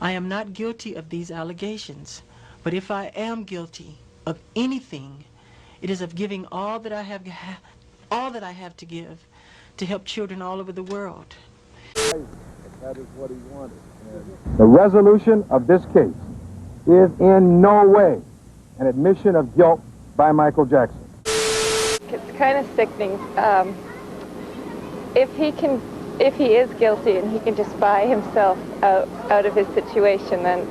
I am not guilty of these allegations, but if I am guilty of anything, it is of giving all that I have to give to help children all over the world. That is what he wanted. The resolution of this case is in no way an admission of guilt by Michael Jackson. It's kind of sickening. If he is guilty and he can just buy himself out of his situation, then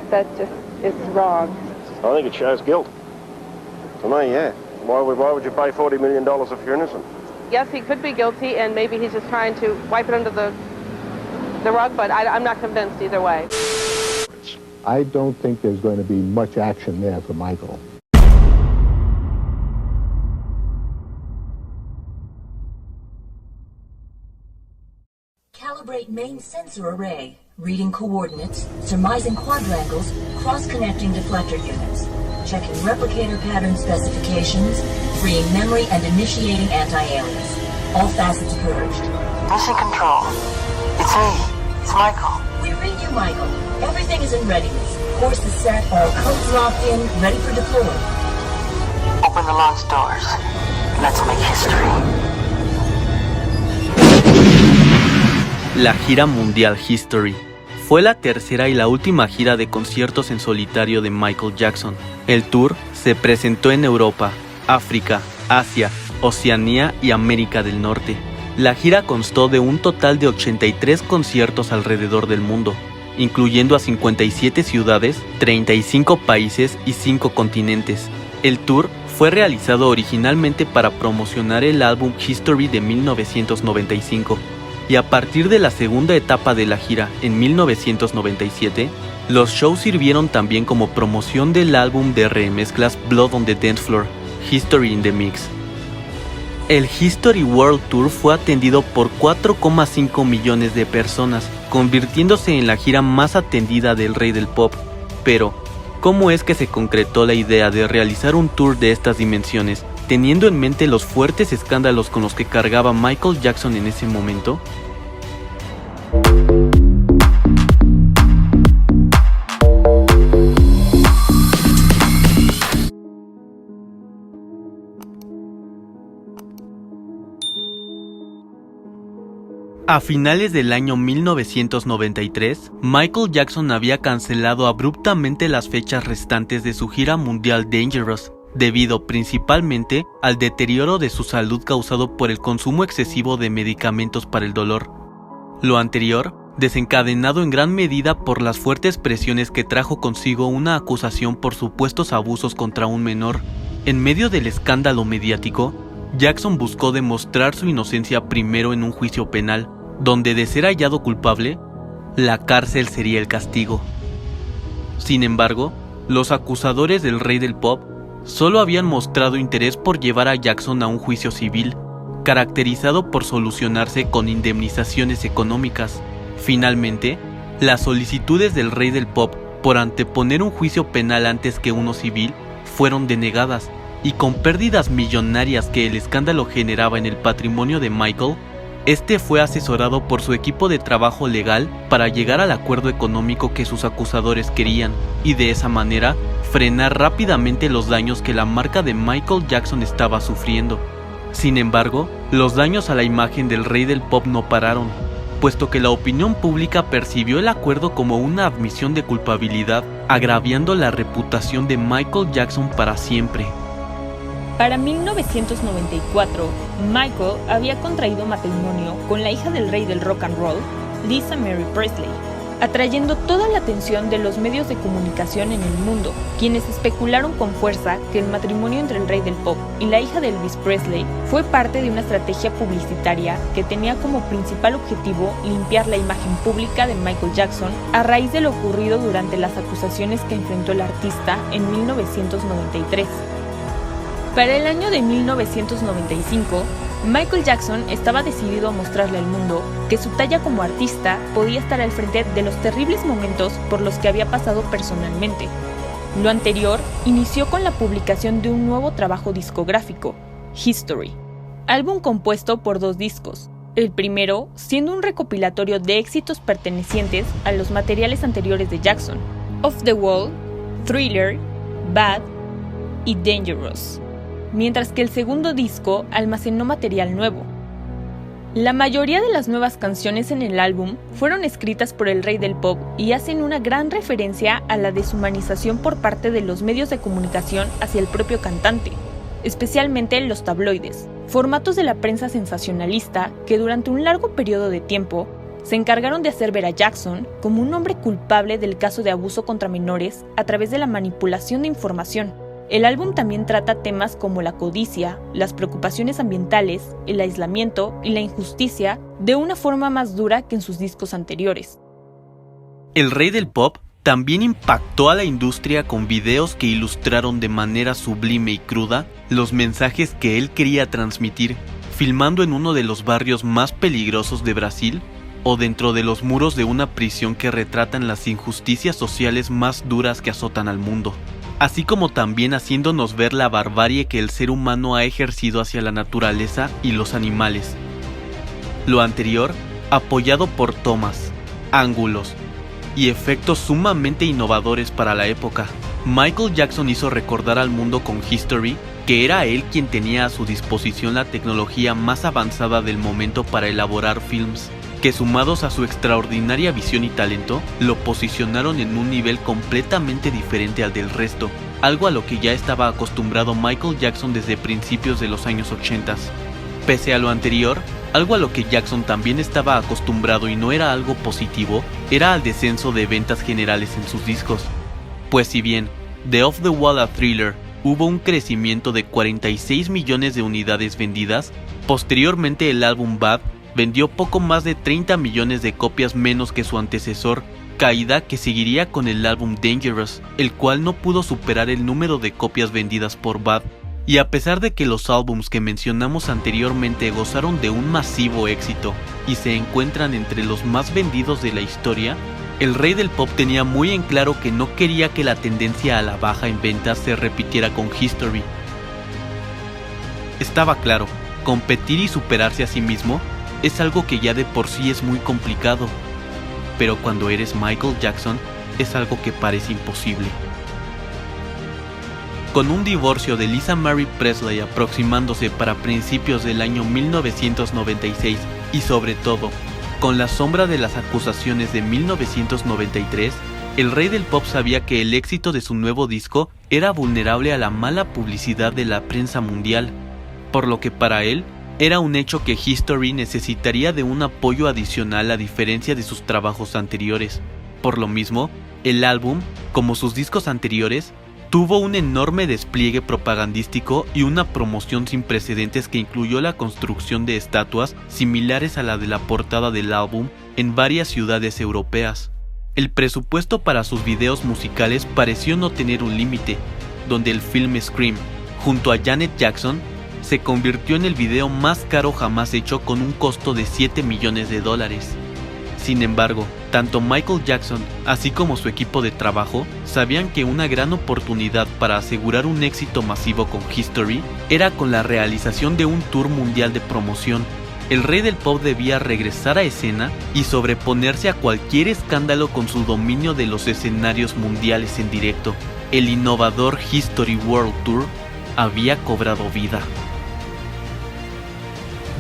that just is wrong. I think it shows guilt. To me, yeah. Why would you pay $40 million if you're innocent? Yes, he could be guilty, and maybe he's just trying to wipe it under the rug, but I'm not convinced either way. I don't think there's going to be much action there for Michael. Calibrate main sensor array, reading coordinates, surmising quadrangles, cross-connecting deflector units, checking replicator pattern specifications, freeing memory and initiating anti-alias. All facets purged. Mission Control. It's me. It's Michael. We read you, Michael. Everything is in readiness. Course is set, all codes locked in, ready for deploy. Open the launch doors. Let's make history. La gira mundial History fue la tercera y la última gira de conciertos en solitario de Michael Jackson. El tour se presentó en Europa, África, Asia, Oceanía y América del Norte. La gira constó de un total de 83 conciertos alrededor del mundo, incluyendo a 57 ciudades, 35 países y 5 continentes. El tour fue realizado originalmente para promocionar el álbum History de 1995, y a partir de la segunda etapa de la gira en 1997, los shows sirvieron también como promoción del álbum de remezclas Blood on the Dance Floor, History in the Mix. El History World Tour fue atendido por 4,5 millones de personas, convirtiéndose en la gira más atendida del rey del pop. Pero, ¿cómo es que se concretó la idea de realizar un tour de estas dimensiones, teniendo en mente los fuertes escándalos con los que cargaba Michael Jackson en ese momento? A finales del año 1993, Michael Jackson había cancelado abruptamente las fechas restantes de su gira mundial Dangerous, debido principalmente al deterioro de su salud causado por el consumo excesivo de medicamentos para el dolor. Lo anterior, desencadenado en gran medida por las fuertes presiones que trajo consigo una acusación por supuestos abusos contra un menor. En medio del escándalo mediático, Jackson buscó demostrar su inocencia primero en un juicio penal, donde de ser hallado culpable, la cárcel sería el castigo. Sin embargo, los acusadores del rey del pop solo habían mostrado interés por llevar a Jackson a un juicio civil, caracterizado por solucionarse con indemnizaciones económicas. Finalmente, las solicitudes del rey del pop por anteponer un juicio penal antes que uno civil fueron denegadas, y con pérdidas millonarias que el escándalo generaba en el patrimonio de Michael, este fue asesorado por su equipo de trabajo legal para llegar al acuerdo económico que sus acusadores querían, y de esa manera frenar rápidamente los daños que la marca de Michael Jackson estaba sufriendo. Sin embargo, los daños a la imagen del rey del pop no pararon, puesto que la opinión pública percibió el acuerdo como una admisión de culpabilidad, agraviando la reputación de Michael Jackson para siempre. Para 1994, Michael había contraído matrimonio con la hija del rey del rock and roll, Lisa Mary Presley, atrayendo toda la atención de los medios de comunicación en el mundo, quienes especularon con fuerza que el matrimonio entre el rey del pop y la hija de Elvis Presley fue parte de una estrategia publicitaria que tenía como principal objetivo limpiar la imagen pública de Michael Jackson a raíz de lo ocurrido durante las acusaciones que enfrentó el artista en 1993. Para el año de 1995, Michael Jackson estaba decidido a mostrarle al mundo que su talla como artista podía estar al frente de los terribles momentos por los que había pasado personalmente. Lo anterior inició con la publicación de un nuevo trabajo discográfico, History, álbum compuesto por 2 discos, el primero siendo un recopilatorio de éxitos pertenecientes a los materiales anteriores de Jackson: Off the Wall, Thriller, Bad y Dangerous, mientras que el segundo disco almacenó material nuevo. La mayoría de las nuevas canciones en el álbum fueron escritas por el rey del pop y hacen una gran referencia a la deshumanización por parte de los medios de comunicación hacia el propio cantante, especialmente los tabloides, formatos de la prensa sensacionalista que durante un largo periodo de tiempo se encargaron de hacer ver a Jackson como un hombre culpable del caso de abuso contra menores a través de la manipulación de información. El álbum también trata temas como la codicia, las preocupaciones ambientales, el aislamiento y la injusticia de una forma más dura que en sus discos anteriores. El rey del pop también impactó a la industria con videos que ilustraron de manera sublime y cruda los mensajes que él quería transmitir, filmando en uno de los barrios más peligrosos de Brasil o dentro de los muros de una prisión que retratan las injusticias sociales más duras que azotan al mundo, así como también haciéndonos ver la barbarie que el ser humano ha ejercido hacia la naturaleza y los animales. Lo anterior, apoyado por tomas, ángulos y efectos sumamente innovadores para la época, Michael Jackson hizo recordar al mundo con History que era él quien tenía a su disposición la tecnología más avanzada del momento para elaborar films, que sumados a su extraordinaria visión y talento, lo posicionaron en un nivel completamente diferente al del resto, algo a lo que ya estaba acostumbrado Michael Jackson desde principios de los años 80. Pese a lo anterior, algo a lo que Jackson también estaba acostumbrado y no era algo positivo, era al descenso de ventas generales en sus discos. Pues si bien, de Off the Wall a Thriller hubo un crecimiento de 46 millones de unidades vendidas, posteriormente el álbum Bad vendió poco más de 30 millones de copias menos que su antecesor, caída que seguiría con el álbum Dangerous, el cual no pudo superar el número de copias vendidas por Bad, y a pesar de que los álbums que mencionamos anteriormente gozaron de un masivo éxito y se encuentran entre los más vendidos de la historia, el rey del pop tenía muy en claro que no quería que la tendencia a la baja en ventas se repitiera con History. Estaba claro, competir y superarse a sí mismo es algo que ya de por sí es muy complicado, pero cuando eres Michael Jackson es algo que parece imposible. Con un divorcio de Lisa Marie Presley aproximándose para principios del año 1996 y sobre todo con la sombra de las acusaciones de 1993, el rey del pop sabía que el éxito de su nuevo disco era vulnerable a la mala publicidad de la prensa mundial, por lo que para él era un hecho que History necesitaría de un apoyo adicional a diferencia de sus trabajos anteriores. Por lo mismo, el álbum, como sus discos anteriores, tuvo un enorme despliegue propagandístico y una promoción sin precedentes que incluyó la construcción de estatuas similares a la de la portada del álbum en varias ciudades europeas. El presupuesto para sus videos musicales pareció no tener un límite, donde el film Scream, junto a Janet Jackson, se convirtió en el video más caro jamás hecho con un costo de $7 millones. Sin embargo, tanto Michael Jackson, así como su equipo de trabajo, sabían que una gran oportunidad para asegurar un éxito masivo con History era con la realización de un tour mundial de promoción. El rey del pop debía regresar a escena y sobreponerse a cualquier escándalo con su dominio de los escenarios mundiales en directo. El innovador History World Tour había cobrado vida.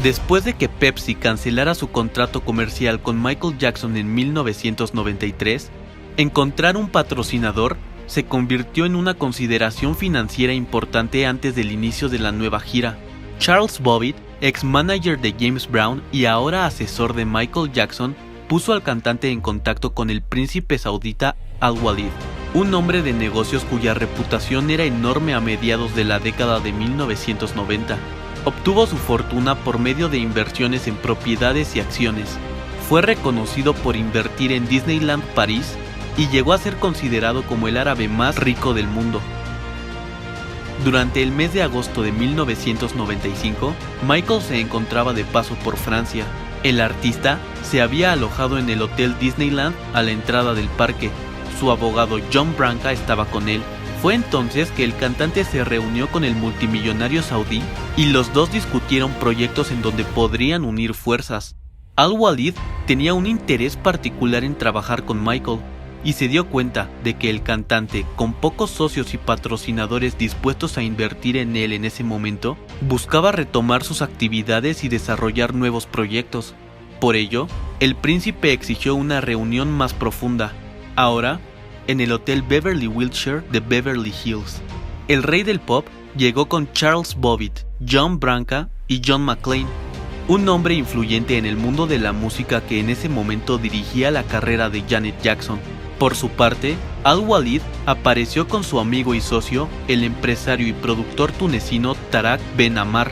Después de que Pepsi cancelara su contrato comercial con Michael Jackson en 1993, encontrar un patrocinador se convirtió en una consideración financiera importante antes del inicio de la nueva gira. Charles Bobbitt, ex-manager de James Brown y ahora asesor de Michael Jackson, puso al cantante en contacto con el príncipe saudita Al-Walid, un hombre de negocios cuya reputación era enorme a mediados de la década de 1990. Obtuvo su fortuna por medio de inversiones en propiedades y acciones. Fue reconocido por invertir en Disneyland París y llegó a ser considerado como el árabe más rico del mundo. Durante el mes de agosto de 1995, Michael se encontraba de paso por Francia. El artista se había alojado en el Hotel Disneyland a la entrada del parque. Su abogado John Branca estaba con él. Fue entonces que el cantante se reunió con el multimillonario saudí y los dos discutieron proyectos en donde podrían unir fuerzas. Al-Walid tenía un interés particular en trabajar con Michael y se dio cuenta de que el cantante, con pocos socios y patrocinadores dispuestos a invertir en él en ese momento, buscaba retomar sus actividades y desarrollar nuevos proyectos. Por ello, el príncipe exigió una reunión más profunda, ahora en el Hotel Beverly Wilshire de Beverly Hills. El rey del pop llegó con Charles Bobbitt, John Branca y John McClane, un hombre influyente en el mundo de la música que en ese momento dirigía la carrera de Janet Jackson. Por su parte, Al-Walid apareció con su amigo y socio, el empresario y productor tunecino Tarak Ben Ammar.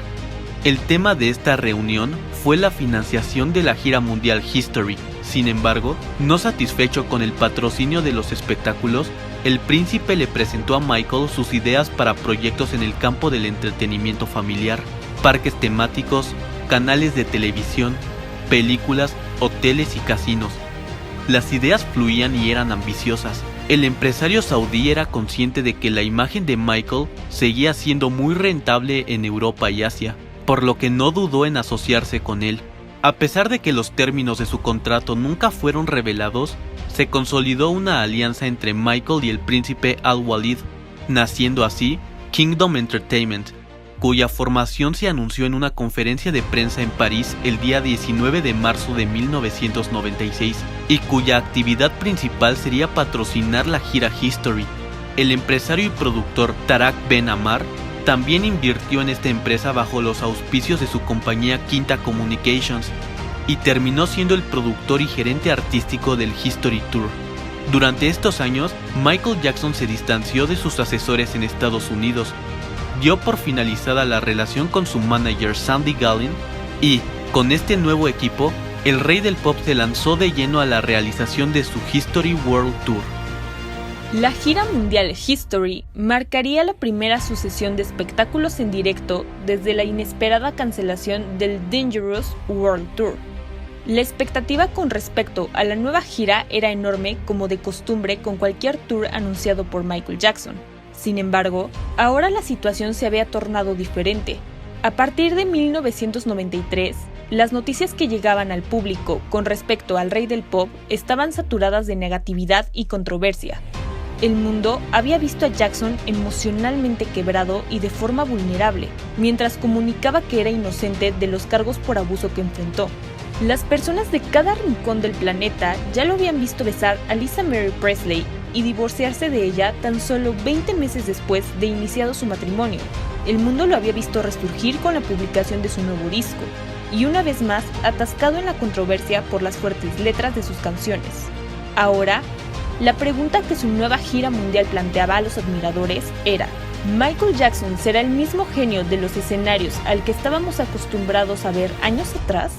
El tema de esta reunión fue la financiación de la gira mundial History. Sin embargo, no satisfecho con el patrocinio de los espectáculos, el príncipe le presentó a Michael sus ideas para proyectos en el campo del entretenimiento familiar, parques temáticos, canales de televisión, películas, hoteles y casinos. Las ideas fluían y eran ambiciosas. El empresario saudí era consciente de que la imagen de Michael seguía siendo muy rentable en Europa y Asia, por lo que no dudó en asociarse con él. A pesar de que los términos de su contrato nunca fueron revelados, se consolidó una alianza entre Michael y el príncipe Al-Walid, naciendo así Kingdom Entertainment, cuya formación se anunció en una conferencia de prensa en París el día 19 de marzo de 1996 y cuya actividad principal sería patrocinar la gira History. El empresario y productor Tarak Ben Ammar también invirtió en esta empresa bajo los auspicios de su compañía Quinta Communications y terminó siendo el productor y gerente artístico del History Tour. Durante estos años, Michael Jackson se distanció de sus asesores en Estados Unidos, dio por finalizada la relación con su manager Sandy Gallin y, con este nuevo equipo, el rey del pop se lanzó de lleno a la realización de su History World Tour. La gira mundial History marcaría la primera sucesión de espectáculos en directo desde la inesperada cancelación del Dangerous World Tour. La expectativa con respecto a la nueva gira era enorme, como de costumbre con cualquier tour anunciado por Michael Jackson. Sin embargo, ahora la situación se había tornado diferente. A partir de 1993, las noticias que llegaban al público con respecto al rey del pop estaban saturadas de negatividad y controversia. El mundo había visto a Jackson emocionalmente quebrado y de forma vulnerable, mientras comunicaba que era inocente de los cargos por abuso que enfrentó. Las personas de cada rincón del planeta ya lo habían visto besar a Lisa Mary Presley y divorciarse de ella tan solo 20 meses después de iniciado su matrimonio. El mundo lo había visto resurgir con la publicación de su nuevo disco, y una vez más atascado en la controversia por las fuertes letras de sus canciones. Ahora, la pregunta que su nueva gira mundial planteaba a los admiradores era: ¿Michael Jackson será el mismo genio de los escenarios al que estábamos acostumbrados a ver años atrás?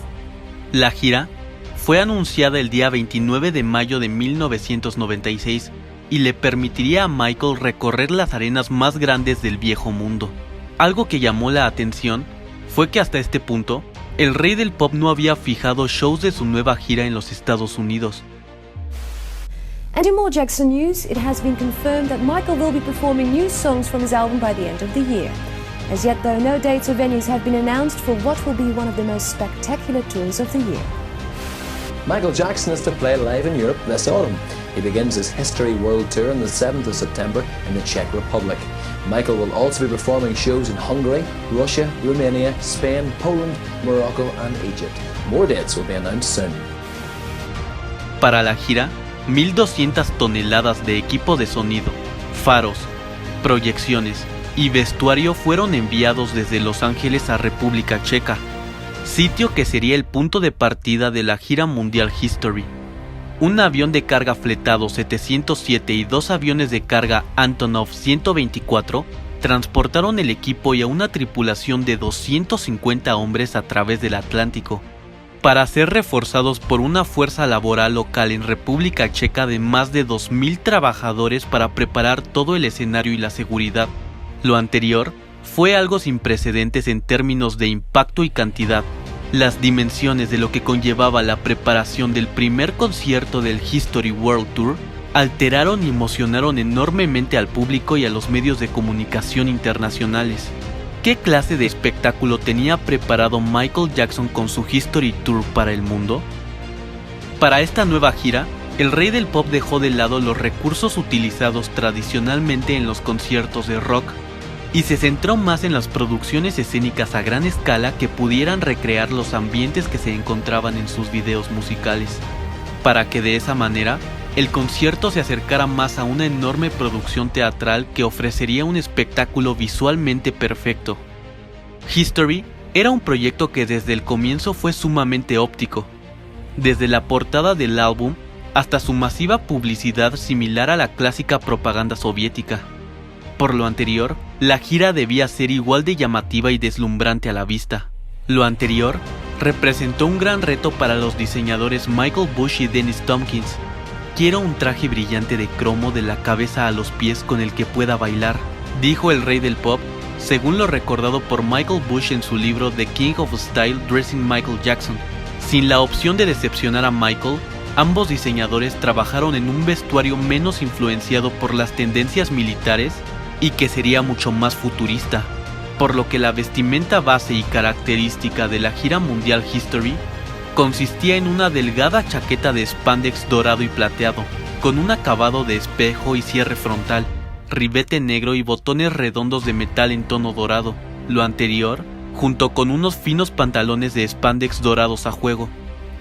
La gira fue anunciada el día 29 de mayo de 1996 y le permitiría a Michael recorrer las arenas más grandes del viejo mundo. Algo que llamó la atención fue que hasta este punto, el rey del pop no había fijado shows de su nueva gira en los Estados Unidos. And in more Jackson news, it has been confirmed that Michael will be performing new songs from his album by the end of the year. As yet, though, no dates or venues have been announced for what will be one of the most spectacular tours of the year. Michael Jackson is to play live in Europe this autumn. He begins his History World Tour on the 7th of September in the Czech Republic. Michael will also be performing shows in Hungary, Russia, Romania, Spain, Poland, Morocco and Egypt. More dates will be announced soon. Para la gira, 1,200 toneladas de equipo de sonido, faros, proyecciones y vestuario fueron enviados desde Los Ángeles a República Checa, sitio que sería el punto de partida de la gira mundial History. Un avión de carga fletado 707 y 2 aviones de carga Antonov 124 transportaron el equipo y a una tripulación de 250 hombres a través del Atlántico, para ser reforzados por una fuerza laboral local en República Checa de más de 2,000 trabajadores para preparar todo el escenario y la seguridad. Lo anterior fue algo sin precedentes en términos de impacto y cantidad. Las dimensiones de lo que conllevaba la preparación del primer concierto del History World Tour alteraron y emocionaron enormemente al público y a los medios de comunicación internacionales. ¿Qué clase de espectáculo tenía preparado Michael Jackson con su History Tour para el mundo? Para esta nueva gira, el rey del pop dejó de lado los recursos utilizados tradicionalmente en los conciertos de rock y se centró más en las producciones escénicas a gran escala que pudieran recrear los ambientes que se encontraban en sus videos musicales, para que de esa manera el concierto se acercara más a una enorme producción teatral que ofrecería un espectáculo visualmente perfecto. History era un proyecto que desde el comienzo fue sumamente óptico, desde la portada del álbum hasta su masiva publicidad similar a la clásica propaganda soviética. Por lo anterior, la gira debía ser igual de llamativa y deslumbrante a la vista. Lo anterior representó un gran reto para los diseñadores Michael Bush y Dennis Tompkins. Quiero un traje brillante de cromo de la cabeza a los pies con el que pueda bailar, dijo el rey del pop, según lo recordado por Michael Bush en su libro The King of Style Dressing Michael Jackson. Sin la opción de decepcionar a Michael, ambos diseñadores trabajaron en un vestuario menos influenciado por las tendencias militares y que sería mucho más futurista, por lo que la vestimenta base y característica de la gira mundial History consistía en una delgada chaqueta de spandex dorado y plateado, con un acabado de espejo y cierre frontal, ribete negro y botones redondos de metal en tono dorado. Lo anterior, junto con unos finos pantalones de spandex dorados a juego.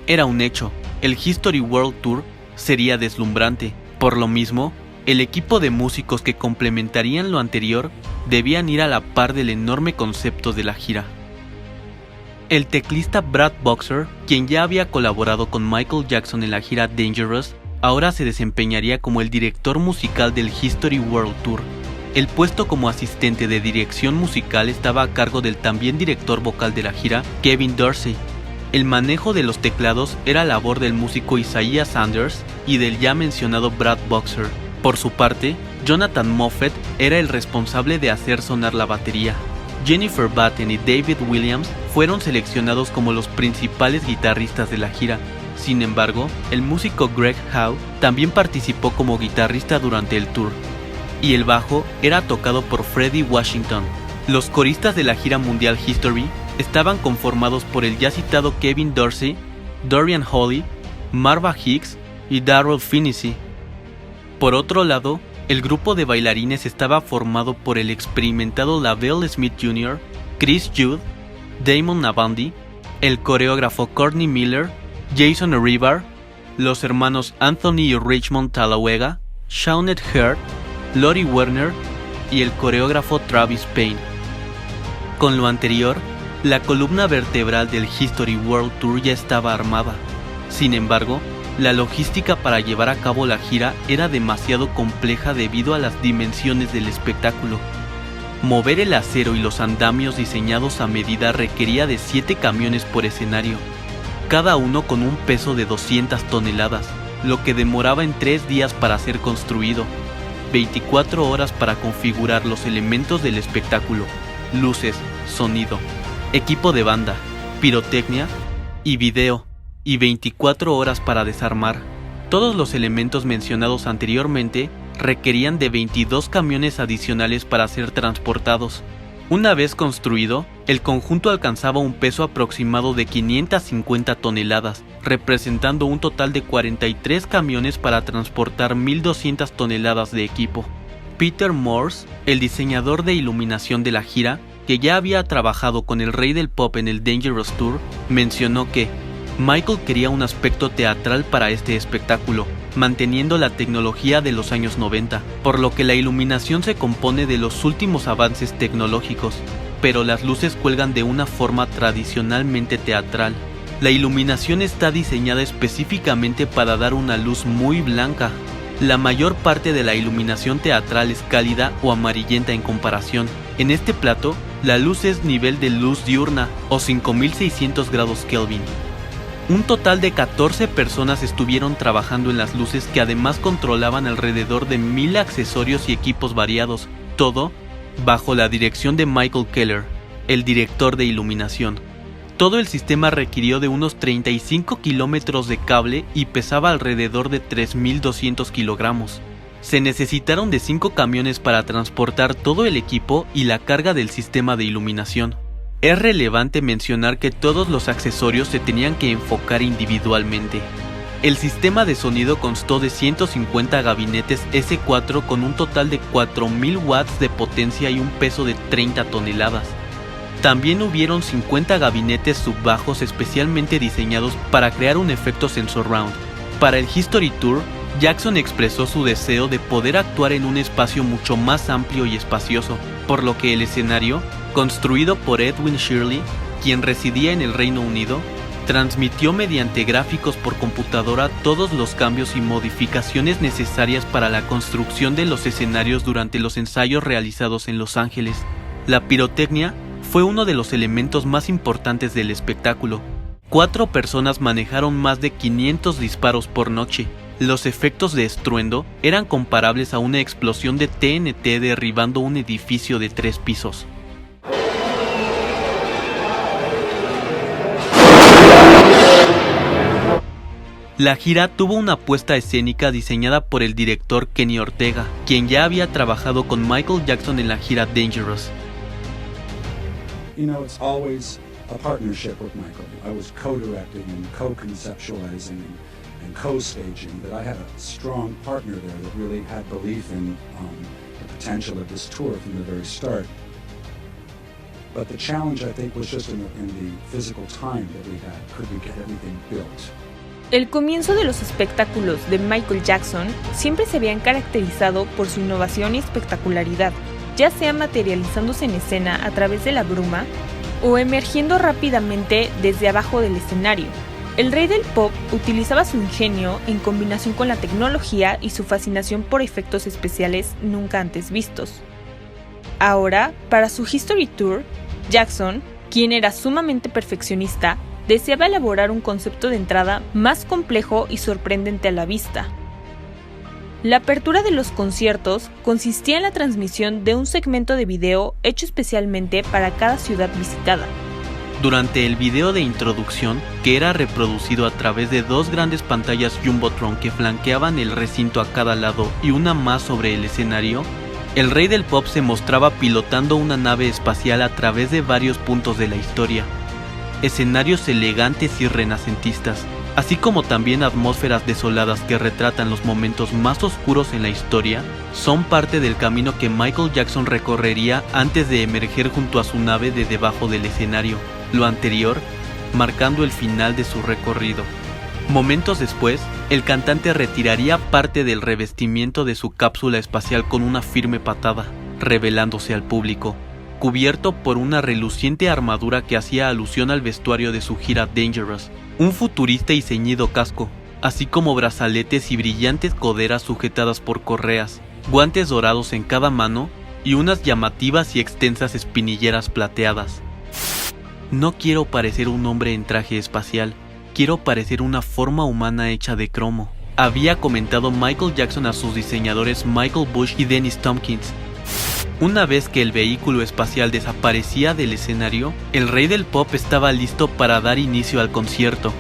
Era un hecho, el History World Tour sería deslumbrante. Por lo mismo, el equipo de músicos que complementarían lo anterior debían ir a la par del enorme concepto de la gira. El teclista Brad Boxer, quien ya había colaborado con Michael Jackson en la gira Dangerous, ahora se desempeñaría como el director musical del History World Tour. El puesto como asistente de dirección musical estaba a cargo del también director vocal de la gira, Kevin Dorsey. El manejo de los teclados era labor del músico Isaiah Sanders y del ya mencionado Brad Boxer. Por su parte, Jonathan Moffett era el responsable de hacer sonar la batería. Jennifer Batten y David Williams fueron seleccionados como los principales guitarristas de la gira. Sin embargo, el músico Greg Howe también participó como guitarrista durante el tour, y el bajo era tocado por Freddie Washington. Los coristas de la gira mundial History estaban conformados por el ya citado Kevin Dorsey, Dorian Holley, Marva Hicks y Darrell Finney. Por otro lado, el grupo de bailarines estaba formado por el experimentado Lavelle Smith Jr., Chris Judd, Damon Navandi, el coreógrafo Courtney Miller, Jason Arribar, los hermanos Anthony y Richmond Talawega, Shawnette Heard, Lori Werner y el coreógrafo Travis Payne. Con lo anterior, la columna vertebral del History World Tour ya estaba armada. Sin embargo, la logística para llevar a cabo la gira era demasiado compleja debido a las dimensiones del espectáculo. Mover el acero y los andamios diseñados a medida requería de 7 camiones por escenario, cada uno con un peso de 200 toneladas, lo que demoraba en 3 días para ser construido, 24 horas para configurar los elementos del espectáculo, luces, sonido, equipo de banda, pirotecnia y video, y 24 horas para desarmar. Todos los elementos mencionados anteriormente requerían de 22 camiones adicionales para ser transportados. Una vez construido, el conjunto alcanzaba un peso aproximado de 550 toneladas, representando un total de 43 camiones para transportar 1.200 toneladas de equipo. Peter Morse, el diseñador de iluminación de la gira, que ya había trabajado con el rey del pop en el Dangerous Tour, mencionó que Michael quería un aspecto teatral para este espectáculo, manteniendo la tecnología de los años 90, por lo que la iluminación se compone de los últimos avances tecnológicos, pero las luces cuelgan de una forma tradicionalmente teatral. La iluminación está diseñada específicamente para dar una luz muy blanca. La mayor parte de la iluminación teatral es cálida o amarillenta en comparación. En este plato, la luz es nivel de luz diurna o 5600 grados Kelvin. Un total de 14 personas estuvieron trabajando en las luces que además controlaban alrededor de 1000 accesorios y equipos variados, todo bajo la dirección de Michael Keller, el director de iluminación. Todo el sistema requirió de unos 35 kilómetros de cable y pesaba alrededor de 3.200 kilogramos. Se necesitaron de 5 camiones para transportar todo el equipo y la carga del sistema de iluminación. Es relevante mencionar que todos los accesorios se tenían que enfocar individualmente. El sistema de sonido constó de 150 gabinetes S4 con un total de 4.000 watts de potencia y un peso de 30 toneladas. También hubieron 50 gabinetes subbajos especialmente diseñados para crear un efecto Sensurround. Para el History Tour, Jackson expresó su deseo de poder actuar en un espacio mucho más amplio y espacioso, por lo que el escenario, construido por Edwin Shirley, quien residía en el Reino Unido, transmitió mediante gráficos por computadora todos los cambios y modificaciones necesarias para la construcción de los escenarios durante los ensayos realizados en Los Ángeles. La pirotecnia fue uno de los elementos más importantes del espectáculo. 4 personas manejaron más de 500 disparos por noche. Los efectos de estruendo eran comparables a una explosión de TNT derribando un edificio de 3 pisos. La gira tuvo una puesta escénica diseñada por el director Kenny Ortega, quien ya había trabajado con Michael Jackson en la gira Dangerous. You know, it's always a partnership with Michael. I was co-directing and co-conceptualizing and co-staging, but I had a strong partner there that really had belief in the potential of this tour from the very start. But the challenge, I think, was just in the physical time that we had. Could we get everything built? El comienzo de los espectáculos de Michael Jackson siempre se habían caracterizado por su innovación y espectacularidad, ya sea materializándose en escena a través de la bruma o emergiendo rápidamente desde abajo del escenario. El rey del pop utilizaba su ingenio en combinación con la tecnología y su fascinación por efectos especiales nunca antes vistos. Ahora, para su History Tour, Jackson, quien era sumamente perfeccionista, deseaba elaborar un concepto de entrada más complejo y sorprendente a la vista. La apertura de los conciertos consistía en la transmisión de un segmento de video hecho especialmente para cada ciudad visitada. Durante el video de introducción, que era reproducido a través de 2 grandes pantallas Jumbotron que flanqueaban el recinto a cada lado y una más sobre el escenario, el rey del pop se mostraba pilotando una nave espacial a través de varios puntos de la historia. Escenarios elegantes y renacentistas, así como también atmósferas desoladas que retratan los momentos más oscuros en la historia, son parte del camino que Michael Jackson recorrería antes de emerger junto a su nave de debajo del escenario, lo anterior marcando el final de su recorrido. Momentos después, el cantante retiraría parte del revestimiento de su cápsula espacial con una firme patada, revelándose al público, cubierto por una reluciente armadura que hacía alusión al vestuario de su gira Dangerous, un futurista y ceñido casco, así como brazaletes y brillantes coderas sujetadas por correas, guantes dorados en cada mano y unas llamativas y extensas espinilleras plateadas. No quiero parecer un hombre en traje espacial, quiero parecer una forma humana hecha de cromo, había comentado Michael Jackson a sus diseñadores Michael Bush y Dennis Tompkins. Una vez que el vehículo espacial desaparecía del escenario, el rey del pop estaba listo para dar inicio al concierto.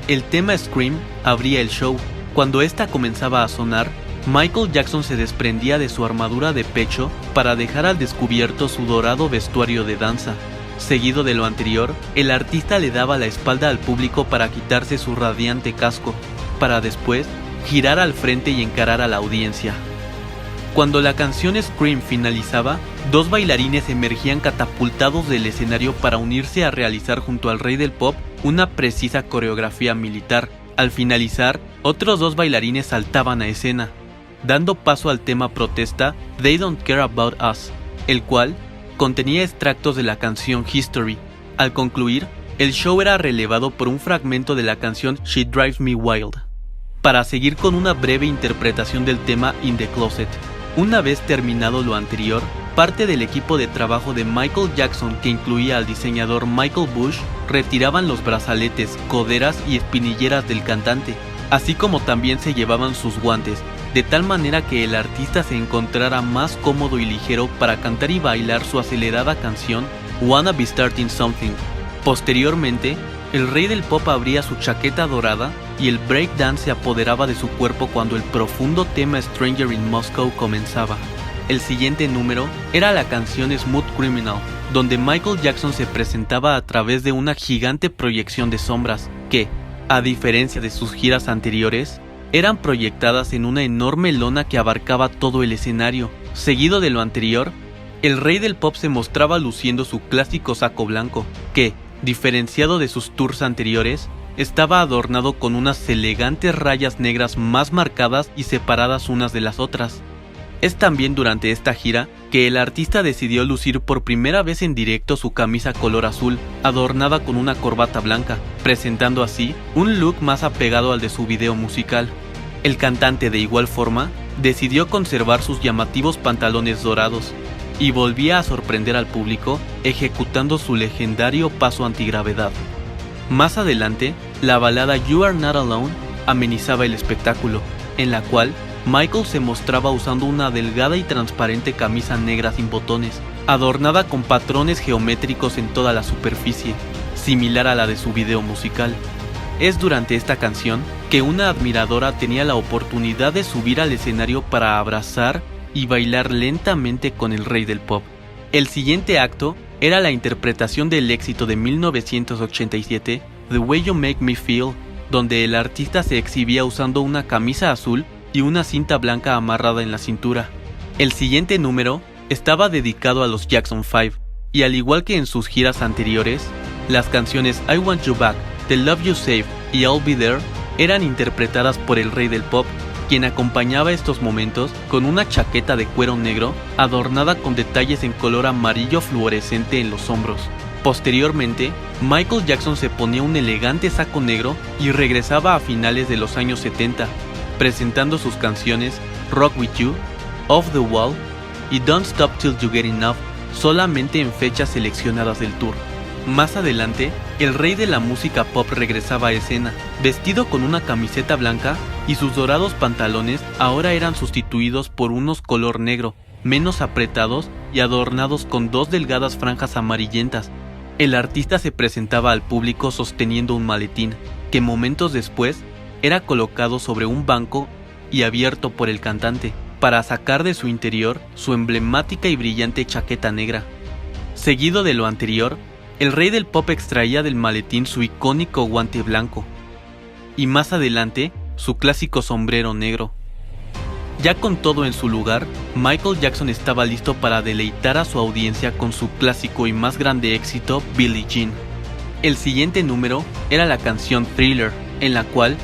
El tema Scream abría el show. Cuando esta comenzaba a sonar, Michael Jackson se desprendía de su armadura de pecho para dejar al descubierto su dorado vestuario de danza. Seguido de lo anterior, el artista le daba la espalda al público para quitarse su radiante casco, para después girar al frente y encarar a la audiencia. Cuando la canción Scream finalizaba, 2 bailarines emergían catapultados del escenario para unirse a realizar junto al rey del pop una precisa coreografía militar. Al finalizar, otros 2 bailarines saltaban a escena, dando paso al tema protesta They Don't Care About Us, el cual contenía extractos de la canción History. Al concluir, el show era relevado por un fragmento de la canción She Drives Me Wild, para seguir con una breve interpretación del tema In the Closet. Una vez terminado lo anterior, parte del equipo de trabajo de Michael Jackson, que incluía al diseñador Michael Bush, retiraban los brazaletes, coderas y espinilleras del cantante, así como también se llevaban sus guantes, de tal manera que el artista se encontrara más cómodo y ligero para cantar y bailar su acelerada canción Wanna Be Starting Something. Posteriormente, el rey del pop abría su chaqueta dorada y el breakdance se apoderaba de su cuerpo cuando el profundo tema Stranger in Moscow comenzaba. El siguiente número era la canción Smooth Criminal, donde Michael Jackson se presentaba a través de una gigante proyección de sombras que, a diferencia de sus giras anteriores, eran proyectadas en una enorme lona que abarcaba todo el escenario. Seguido de lo anterior, el rey del pop se mostraba luciendo su clásico saco blanco, que, diferenciado de sus tours anteriores, estaba adornado con unas elegantes rayas negras más marcadas y separadas unas de las otras. Es también durante esta gira que el artista decidió lucir por primera vez en directo su camisa color azul, adornada con una corbata blanca, presentando así un look más apegado al de su video musical. El cantante, de igual forma, decidió conservar sus llamativos pantalones dorados, y volvía a sorprender al público ejecutando su legendario paso antigravedad. Más adelante, la balada You Are Not Alone amenizaba el espectáculo, en la cual Michael se mostraba usando una delgada y transparente camisa negra sin botones, adornada con patrones geométricos en toda la superficie, similar a la de su video musical. Es durante esta canción que una admiradora tenía la oportunidad de subir al escenario para abrazar y bailar lentamente con el rey del pop. El siguiente acto era la interpretación del éxito de 1987, The Way You Make Me Feel, donde el artista se exhibía usando una camisa azul y una cinta blanca amarrada en la cintura. El siguiente número estaba dedicado a los Jackson 5, y al igual que en sus giras anteriores, las canciones I Want You Back, The Love You Save y I'll Be There eran interpretadas por el rey del pop, quien acompañaba estos momentos con una chaqueta de cuero negro adornada con detalles en color amarillo fluorescente en los hombros. Posteriormente, Michael Jackson se ponía un elegante saco negro y regresaba a finales de los años 70, presentando sus canciones Rock With You, Off the Wall y Don't Stop Till You Get Enough solamente en fechas seleccionadas del tour. Más adelante, el rey de la música pop regresaba a escena, vestido con una camiseta blanca y sus dorados pantalones ahora eran sustituidos por unos color negro, menos apretados y adornados con dos delgadas franjas amarillentas. El artista se presentaba al público sosteniendo un maletín, que momentos después era colocado sobre un banco y abierto por el cantante, para sacar de su interior su emblemática y brillante chaqueta negra. Seguido de lo anterior, el rey del pop extraía del maletín su icónico guante blanco, y más adelante, su clásico sombrero negro. Ya con todo en su lugar, Michael Jackson estaba listo para deleitar a su audiencia con su clásico y más grande éxito, Billie Jean. El siguiente número era la canción Thriller, en la cual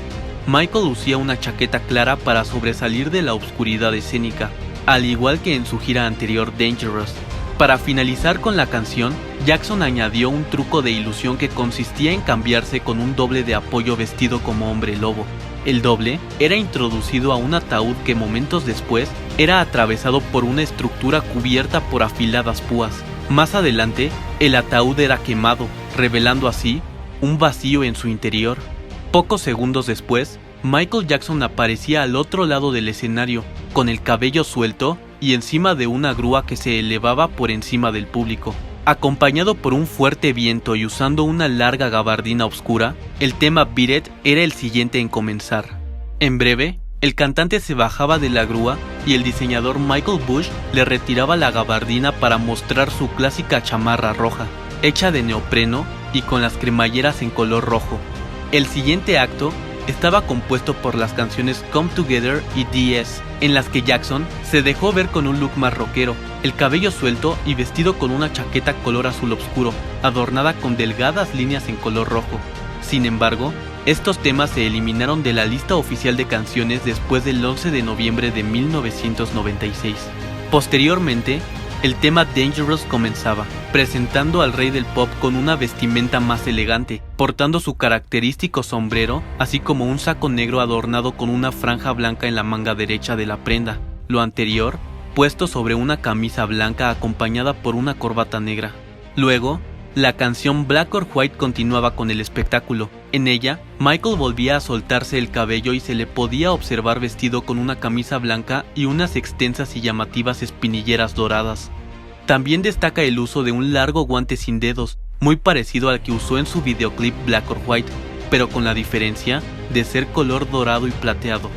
Michael lucía una chaqueta clara para sobresalir de la oscuridad escénica, al igual que en su gira anterior Dangerous. Para finalizar con la canción, Jackson añadió un truco de ilusión que consistía en cambiarse con un doble de apoyo vestido como hombre lobo. El doble era introducido a un ataúd que momentos después era atravesado por una estructura cubierta por afiladas púas. Más adelante, el ataúd era quemado, revelando así un vacío en su interior. Pocos segundos después, Michael Jackson aparecía al otro lado del escenario, con el cabello suelto y encima de una grúa que se elevaba por encima del público. Acompañado por un fuerte viento y usando una larga gabardina oscura, el tema Beat It era el siguiente en comenzar. En breve, el cantante se bajaba de la grúa y el diseñador Michael Bush le retiraba la gabardina para mostrar su clásica chamarra roja, hecha de neopreno y con las cremalleras en color rojo. El siguiente acto estaba compuesto por las canciones Come Together y DS, en las que Jackson se dejó ver con un look más rockero, el cabello suelto y vestido con una chaqueta color azul oscuro, adornada con delgadas líneas en color rojo. Sin embargo, estos temas se eliminaron de la lista oficial de canciones después del 11 de noviembre de 1996. Posteriormente, el tema Dangerous comenzaba, presentando al rey del pop con una vestimenta más elegante, portando su característico sombrero, así como un saco negro adornado con una franja blanca en la manga derecha de la prenda, lo anterior puesto sobre una camisa blanca acompañada por una corbata negra. Luego, la canción Black or White continuaba con el espectáculo. En ella, Michael volvía a soltarse el cabello y se le podía observar vestido con una camisa blanca y unas extensas y llamativas espinilleras doradas. También destaca el uso de un largo guante sin dedos, muy parecido al que usó en su videoclip Black or White, pero con la diferencia de ser color dorado y plateado.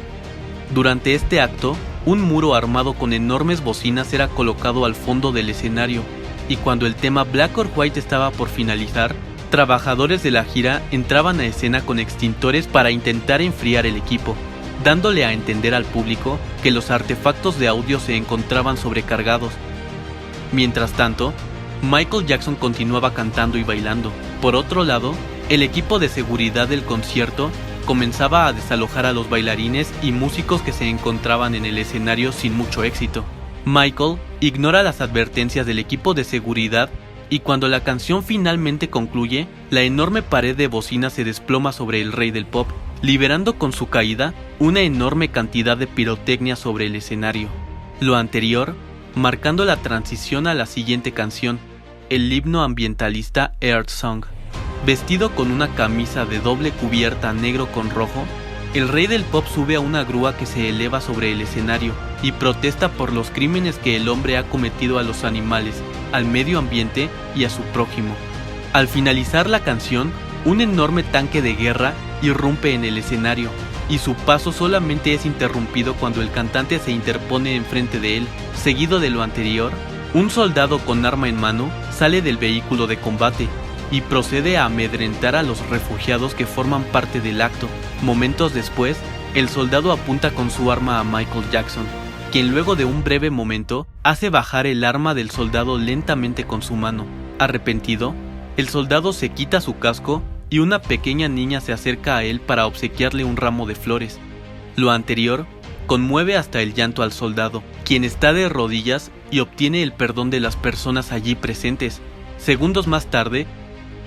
Durante este acto, un muro armado con enormes bocinas era colocado al fondo del escenario, y cuando el tema Black or White estaba por finalizar, trabajadores de la gira entraban a escena con extintores para intentar enfriar el equipo, dándole a entender al público que los artefactos de audio se encontraban sobrecargados. Mientras tanto, Michael Jackson continuaba cantando y bailando. Por otro lado, el equipo de seguridad del concierto comenzaba a desalojar a los bailarines y músicos que se encontraban en el escenario sin mucho éxito. Michael ignora las advertencias del equipo de seguridad y cuando la canción finalmente concluye, la enorme pared de bocina se desploma sobre el rey del pop, liberando con su caída una enorme cantidad de pirotecnia sobre el escenario. Lo anterior, marcando la transición a la siguiente canción, el himno ambientalista Earth Song. Vestido con una camisa de doble cubierta negro con rojo, el rey del pop sube a una grúa que se eleva sobre el escenario y protesta por los crímenes que el hombre ha cometido a los animales, al medio ambiente y a su prójimo. Al finalizar la canción, un enorme tanque de guerra irrumpe en el escenario y su paso solamente es interrumpido cuando el cantante se interpone enfrente de él. Seguido de lo anterior, un soldado con arma en mano sale del vehículo de combate y procede a amedrentar a los refugiados que forman parte del acto. Momentos después, el soldado apunta con su arma a Michael Jackson, quien luego de un breve momento hace bajar el arma del soldado lentamente con su mano. Arrepentido, el soldado se quita su casco y una pequeña niña se acerca a él para obsequiarle un ramo de flores. Lo anterior conmueve hasta el llanto al soldado, quien está de rodillas y obtiene el perdón de las personas allí presentes. Segundos más tarde,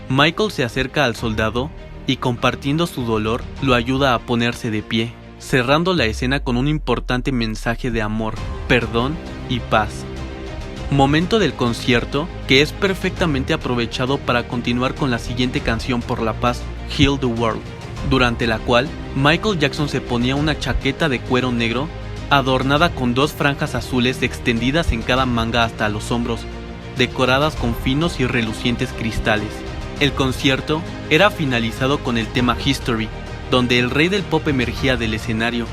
Michael se acerca al soldado y compartiendo su dolor lo ayuda a ponerse de pie, cerrando la escena con un importante mensaje de amor, perdón y paz. Momento del concierto que es perfectamente aprovechado para continuar con la siguiente canción por la paz, Heal the World, durante la cual Michael Jackson se ponía una chaqueta de cuero negro adornada con 2 franjas azules extendidas en cada manga hasta los hombros, decoradas con finos y relucientes cristales. El concierto era finalizado con el tema History, donde el rey del pop emergía del escenario,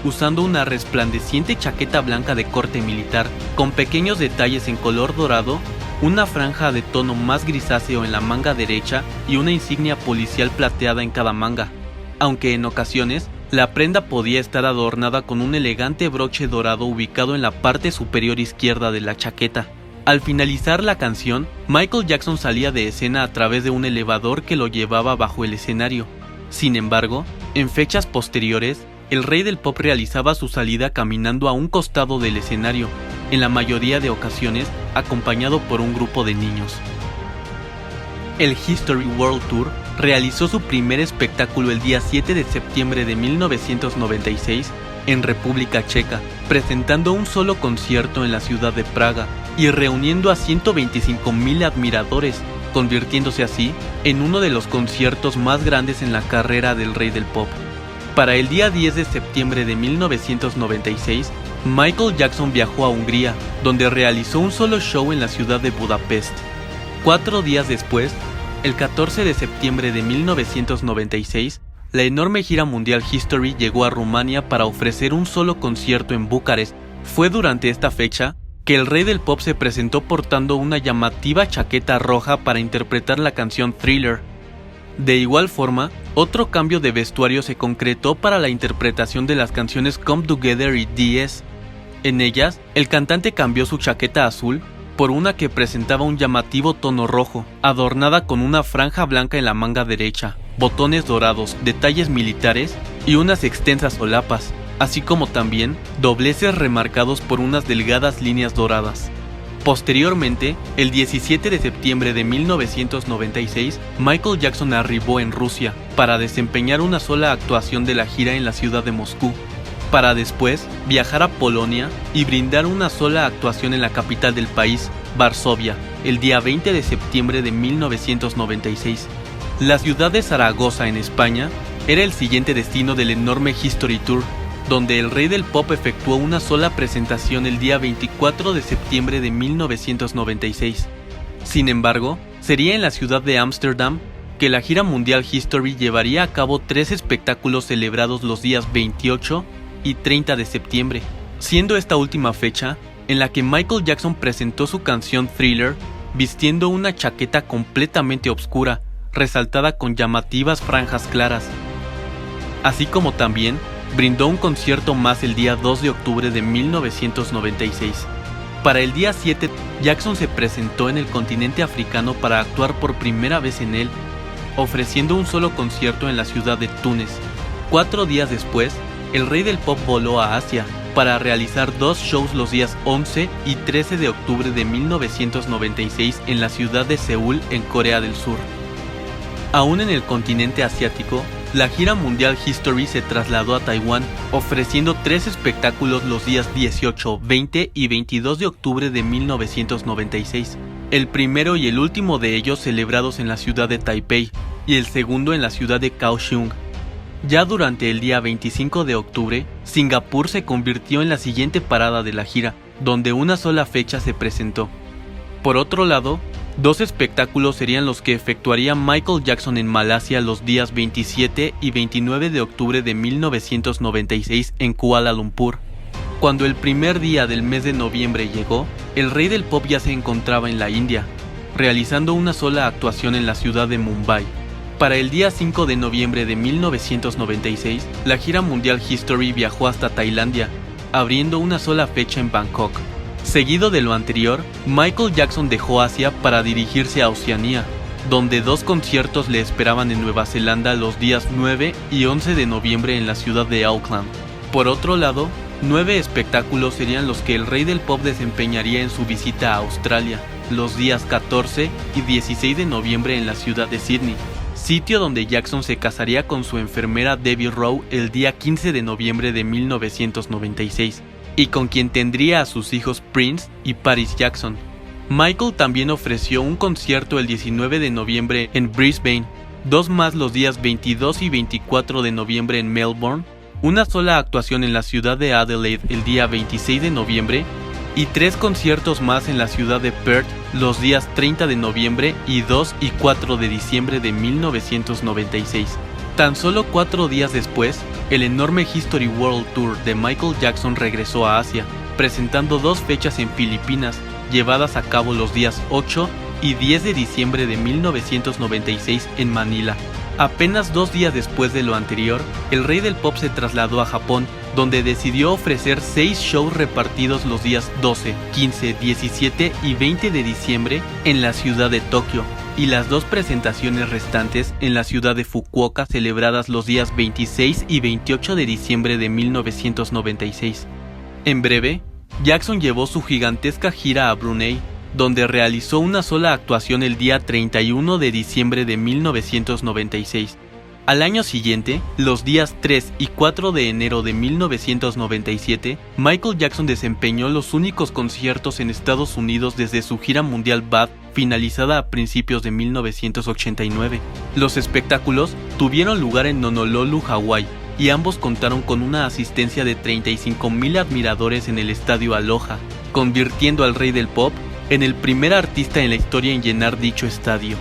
usando una resplandeciente chaqueta blanca de corte militar, con pequeños detalles en color dorado, una franja de tono más grisáceo en la manga derecha y una insignia policial plateada en cada manga, aunque en ocasiones la prenda podía estar adornada con un elegante broche dorado ubicado en la parte superior izquierda de la chaqueta. Al finalizar la canción, Michael Jackson salía de escena a través de un elevador que lo llevaba bajo el escenario. Sin embargo, en fechas posteriores, el rey del pop realizaba su salida caminando a un costado del escenario, en la mayoría de ocasiones acompañado por un grupo de niños. El History World Tour realizó su primer espectáculo el día 7 de septiembre de 1996 en República Checa, presentando un solo concierto en la ciudad de Praga y reuniendo a 125,000 admiradores, convirtiéndose así en uno de los conciertos más grandes en la carrera del rey del pop. Para el día 10 de septiembre de 1996, Michael Jackson viajó a Hungría, donde realizó un solo show en la ciudad de Budapest. 4 días después, el 14 de septiembre de 1996, la enorme gira mundial History llegó a Rumania para ofrecer un solo concierto en Bucarest. Fue durante esta fecha que el rey del pop se presentó portando una llamativa chaqueta roja para interpretar la canción Thriller. De igual forma, otro cambio de vestuario se concretó para la interpretación de las canciones Come Together y DS. En ellas, el cantante cambió su chaqueta azul por una que presentaba un llamativo tono rojo, adornada con una franja blanca en la manga derecha, botones dorados, detalles militares y unas extensas solapas, así como también dobleces remarcados por unas delgadas líneas doradas. Posteriormente, el 17 de septiembre de 1996, Michael Jackson arribó en Rusia para desempeñar una sola actuación de la gira en la ciudad de Moscú, para después viajar a Polonia y brindar una sola actuación en la capital del país, Varsovia, el día 20 de septiembre de 1996. La ciudad de Zaragoza, en España, era el siguiente destino del enorme History Tour, donde el rey del pop efectuó una sola presentación el día 24 de septiembre de 1996. Sin embargo, Sería en la ciudad de Ámsterdam que la gira mundial History llevaría a cabo 3 espectáculos celebrados los días 28 y 30 de septiembre, siendo esta última fecha en la que Michael Jackson presentó su canción Thriller vistiendo una chaqueta completamente oscura, resaltada con llamativas franjas claras. Así como también brindó un concierto más el día 2 de octubre de 1996. Para el día 7, Jackson se presentó en el continente africano para actuar por primera vez en él, ofreciendo un solo concierto en la ciudad de Túnez. 4 días después, el rey del pop voló a Asia para realizar 2 shows los días 11 y 13 de octubre de 1996 en la ciudad de Seúl, en Corea del Sur. Aún en el continente asiático, la gira mundial History se trasladó a Taiwán, ofreciendo 3 espectáculos los días 18, 20 y 22 de octubre de 1996. El primero y el último de ellos celebrados en la ciudad de Taipei y el segundo en la ciudad de Kaohsiung. Ya durante el día 25 de octubre, Singapur se convirtió en la siguiente parada de la gira, donde una sola fecha se presentó. Por otro lado, 2 espectáculos serían los que efectuaría Michael Jackson en Malasia los días 27 y 29 de octubre de 1996 en Kuala Lumpur. Cuando el primer día del mes de noviembre llegó, el rey del pop ya se encontraba en la India, realizando una sola actuación en la ciudad de Mumbai. Para el día 5 de noviembre de 1996, la gira mundial History viajó hasta Tailandia, abriendo una sola fecha en Bangkok. Seguido de lo anterior, Michael Jackson dejó Asia para dirigirse a Oceanía, donde 2 conciertos le esperaban en Nueva Zelanda los días 9 y 11 de noviembre en la ciudad de Auckland. Por otro lado, 9 espectáculos serían los que el rey del pop desempeñaría en su visita a Australia, los días 14 y 16 de noviembre en la ciudad de Sydney, sitio donde Jackson se casaría con su enfermera Debbie Rowe el día 15 de noviembre de 1996. Y con quien tendría a sus hijos Prince y Paris Jackson. Michael también ofreció un concierto el 19 de noviembre en Brisbane, 2 más los días 22 y 24 de noviembre en Melbourne, una sola actuación en la ciudad de Adelaide el día 26 de noviembre y 3 conciertos más en la ciudad de Perth los días 30 de noviembre y 2 y 4 de diciembre de 1996. Tan solo 4 días después, el enorme History World Tour de Michael Jackson regresó a Asia, presentando 2 fechas en Filipinas, llevadas a cabo los días 8 y 10 de diciembre de 1996 en Manila. Apenas 2 días después de lo anterior, el rey del pop se trasladó a Japón, donde decidió ofrecer 6 shows repartidos los días 12, 15, 17 y 20 de diciembre en la ciudad de Tokio, y las 2 presentaciones restantes en la ciudad de Fukuoka celebradas los días 26 y 28 de diciembre de 1996. En breve, Jackson llevó su gigantesca gira a Brunei, donde realizó una sola actuación el día 31 de diciembre de 1996. Al año siguiente, los días 3 y 4 de enero de 1997, Michael Jackson desempeñó los únicos conciertos en Estados Unidos desde su gira mundial Bad, finalizada a principios de 1989. Los espectáculos tuvieron lugar en Honolulu, Hawái, y ambos contaron con una asistencia de 35,000 admiradores en el estadio Aloha, convirtiendo al rey del pop en el primer artista en la historia en llenar dicho estadio.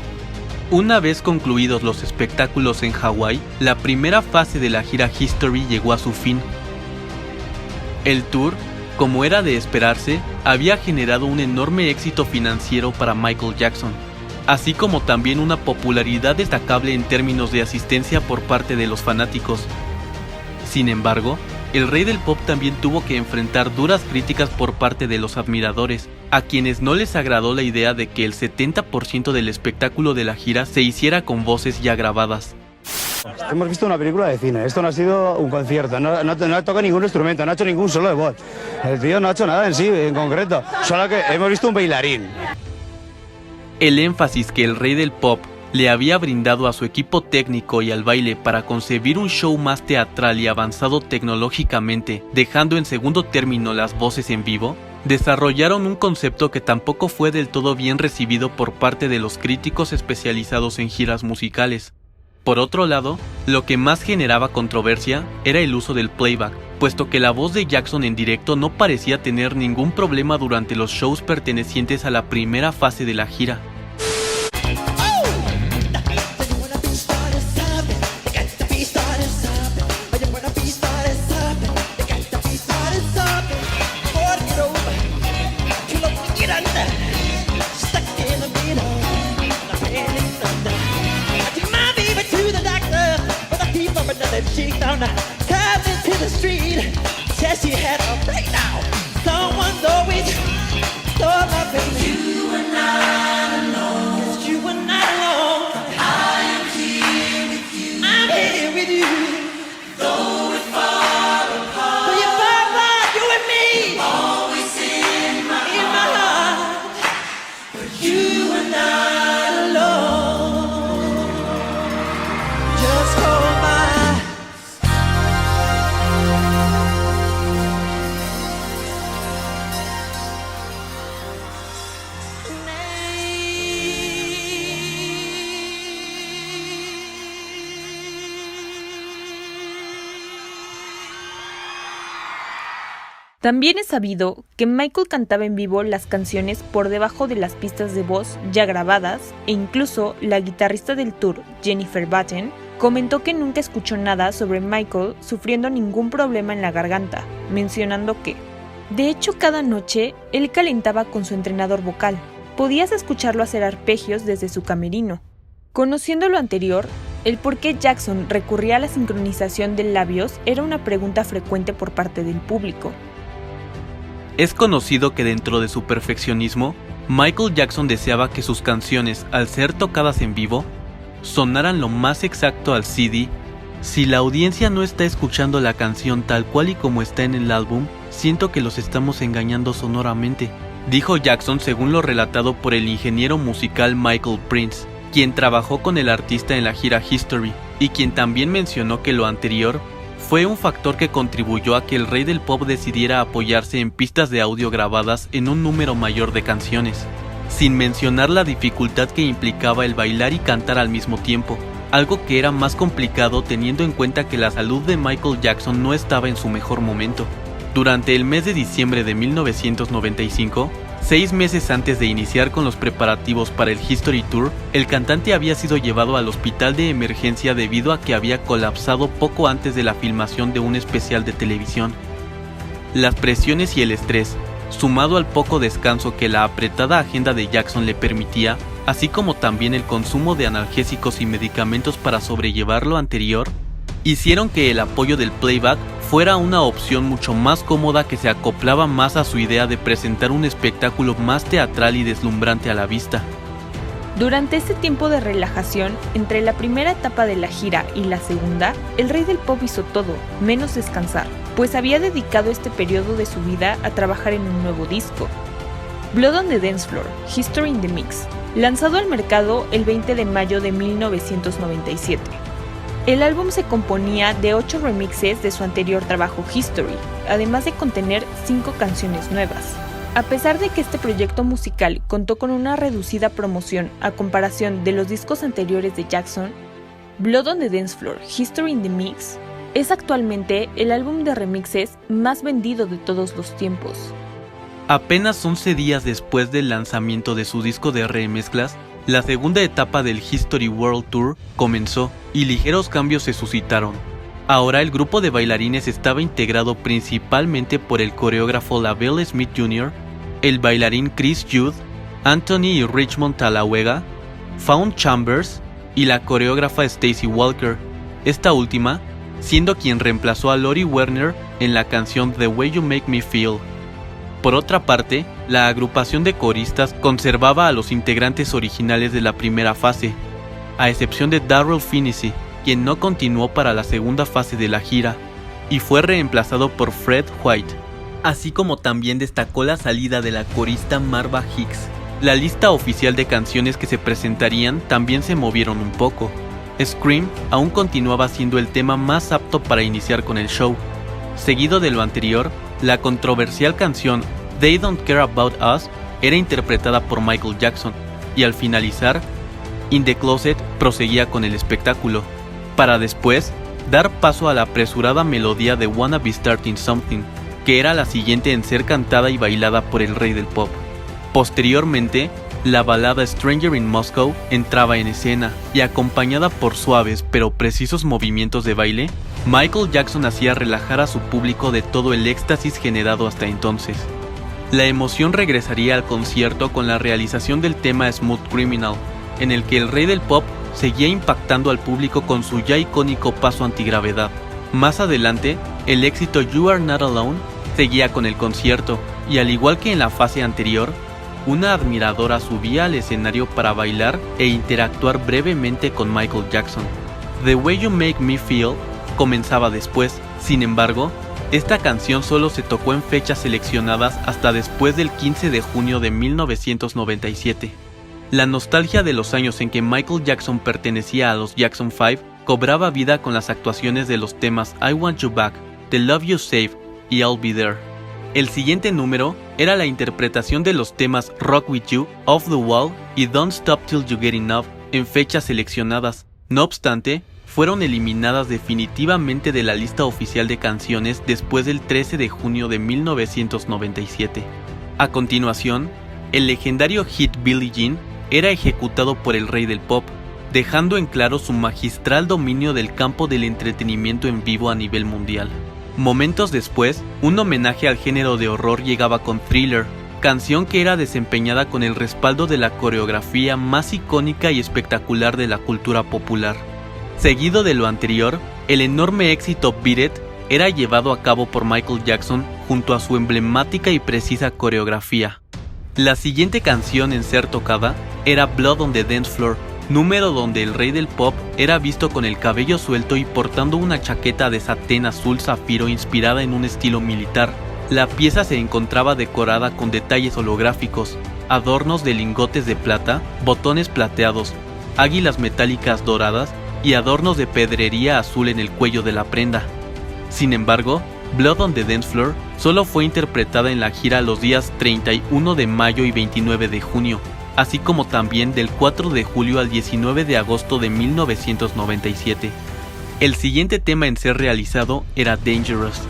Una vez concluidos los espectáculos en Hawái, la primera fase de la gira History llegó a su fin. El tour, como era de esperarse, había generado un enorme éxito financiero para Michael Jackson, así como también una popularidad destacable en términos de asistencia por parte de los fanáticos. Sin embargo, el rey del pop también tuvo que enfrentar duras críticas por parte de los admiradores, a quienes no les agradó la idea de que el 70% del espectáculo de la gira se hiciera con voces ya grabadas. Hemos visto una película de cine, esto no ha sido un concierto, no ha tocado ningún instrumento, no ha hecho ningún solo de voz. El tío no ha hecho nada en sí, en concreto, solo que hemos visto un bailarín. El énfasis que el rey del pop le había brindado a su equipo técnico y al baile para concebir un show más teatral y avanzado tecnológicamente, dejando en segundo término las voces en vivo, desarrollaron un concepto que tampoco fue del todo bien recibido por parte de los críticos especializados en giras musicales. Por otro lado, lo que más generaba controversia era el uso del playback, puesto que la voz de Jackson en directo no parecía tener ningún problema durante los shows pertenecientes a la primera fase de la gira. said she had a breakdown. Someone's always thought my baby. You were not alone. Yes, you were not alone. I am here with you. I'm here with you. Though we're far apart. But you're far apart, you and me. Always in my heart. But you were not alone. Just hold my También es sabido que Michael cantaba en vivo las canciones por debajo de las pistas de voz ya grabadas, e incluso la guitarrista del tour, Jennifer Batten, comentó que nunca escuchó nada sobre Michael sufriendo ningún problema en la garganta, mencionando que, de hecho, cada noche él calentaba con su entrenador vocal. Podías escucharlo hacer arpegios desde su camerino. Conociendo lo anterior, el por qué Jackson recurría a la sincronización de labios era una pregunta frecuente por parte del público. Es conocido que dentro de su perfeccionismo, Michael Jackson deseaba que sus canciones, al ser tocadas en vivo, sonaran lo más exacto al CD. Si la audiencia no está escuchando la canción tal cual y como está en el álbum, siento que los estamos engañando sonoramente, dijo Jackson según lo relatado por el ingeniero musical Michael Prince, quien trabajó con el artista en la gira History, y quien también mencionó que lo anterior fue un factor que contribuyó a que el rey del pop decidiera apoyarse en pistas de audio grabadas en un número mayor de canciones, sin mencionar la dificultad que implicaba el bailar y cantar al mismo tiempo, algo que era más complicado teniendo en cuenta que la salud de Michael Jackson no estaba en su mejor momento. Durante el mes de diciembre de 1995, 6 meses antes de iniciar con los preparativos para el History Tour, el cantante había sido llevado al hospital de emergencia debido a que había colapsado poco antes de la filmación de un especial de televisión. Las presiones y el estrés, sumado al poco descanso que la apretada agenda de Jackson le permitía, así como también el consumo de analgésicos y medicamentos para sobrellevar lo anterior, hicieron que el apoyo del playback fuera una opción mucho más cómoda que se acoplaba más a su idea de presentar un espectáculo más teatral y deslumbrante a la vista. Durante este tiempo de relajación, entre la primera etapa de la gira y la segunda, el rey del pop hizo todo, menos descansar, pues había dedicado este periodo de su vida a trabajar en un nuevo disco, Blood on the Dance Floor, History in the Mix, lanzado al mercado el 20 de mayo de 1997. El álbum se componía de 8 remixes de su anterior trabajo History, además de contener 5 canciones nuevas. A pesar de que este proyecto musical contó con una reducida promoción a comparación de los discos anteriores de Jackson, Blood on the Dance Floor, History in the Mix es actualmente el álbum de remixes más vendido de todos los tiempos. Apenas 11 días después del lanzamiento de su disco de remezclas, la segunda etapa del History World Tour comenzó y ligeros cambios se suscitaron. Ahora el grupo de bailarines estaba integrado principalmente por el coreógrafo LaVelle Smith Jr., el bailarín Chris Judd, Anthony y Richmond Talawega, Fawn Chambers y la coreógrafa Stacy Walker, esta última siendo quien reemplazó a Lori Werner en la canción The Way You Make Me Feel. Por otra parte, la agrupación de coristas conservaba a los integrantes originales de la primera fase, a excepción de Darrell Finney, quien no continuó para la segunda fase de la gira, y fue reemplazado por Fred White, así como también destacó la salida de la corista Marva Hicks. La lista oficial de canciones que se presentarían también se movieron un poco. Scream aún continuaba siendo el tema más apto para iniciar con el show. Seguido de lo anterior, la controversial canción They Don't Care About Us era interpretada por Michael Jackson, y al finalizar, In the Closet proseguía con el espectáculo, para después dar paso a la apresurada melodía de Wanna Be Starting Something, que era la siguiente en ser cantada y bailada por el rey del pop. Posteriormente, la balada Stranger in Moscow entraba en escena, y acompañada por suaves pero precisos movimientos de baile, Michael Jackson hacía relajar a su público de todo el éxtasis generado hasta entonces. La emoción regresaría al concierto con la realización del tema Smooth Criminal, en el que el rey del pop seguía impactando al público con su ya icónico paso antigravedad. Más adelante, el éxito You Are Not Alone seguía con el concierto, y al igual que en la fase anterior, una admiradora subía al escenario para bailar e interactuar brevemente con Michael Jackson. The Way You Make Me Feel comenzaba después. Sin embargo, esta canción solo se tocó en fechas seleccionadas hasta después del 15 de junio de 1997. La nostalgia de los años en que Michael Jackson pertenecía a los Jackson 5 cobraba vida con las actuaciones de los temas I Want You Back, The Love You Save y I'll Be There. El siguiente número era la interpretación de los temas Rock With You, Off the Wall y Don't Stop Till You Get Enough en fechas seleccionadas. No obstante, fueron eliminadas definitivamente de la lista oficial de canciones después del 13 de junio de 1997. A continuación, el legendario hit Billie Jean era ejecutado por el rey del pop, dejando en claro su magistral dominio del campo del entretenimiento en vivo a nivel mundial. Momentos después, un homenaje al género de horror llegaba con Thriller, canción que era desempeñada con el respaldo de la coreografía más icónica y espectacular de la cultura popular. Seguido de lo anterior, el enorme éxito Beat It era llevado a cabo por Michael Jackson junto a su emblemática y precisa coreografía. La siguiente canción en ser tocada era Blood on the Dance Floor, número donde el rey del pop era visto con el cabello suelto y portando una chaqueta de satén azul zafiro inspirada en un estilo militar. La pieza se encontraba decorada con detalles holográficos, adornos de lingotes de plata, botones plateados, águilas metálicas doradas y adornos de pedrería azul en el cuello de la prenda. Sin embargo, Blood on the Dance Floor solo fue interpretada en la gira los días 31 de mayo y 29 de junio, así como también del 4 de julio al 19 de agosto de 1997. El siguiente tema en ser realizado era Dangerous,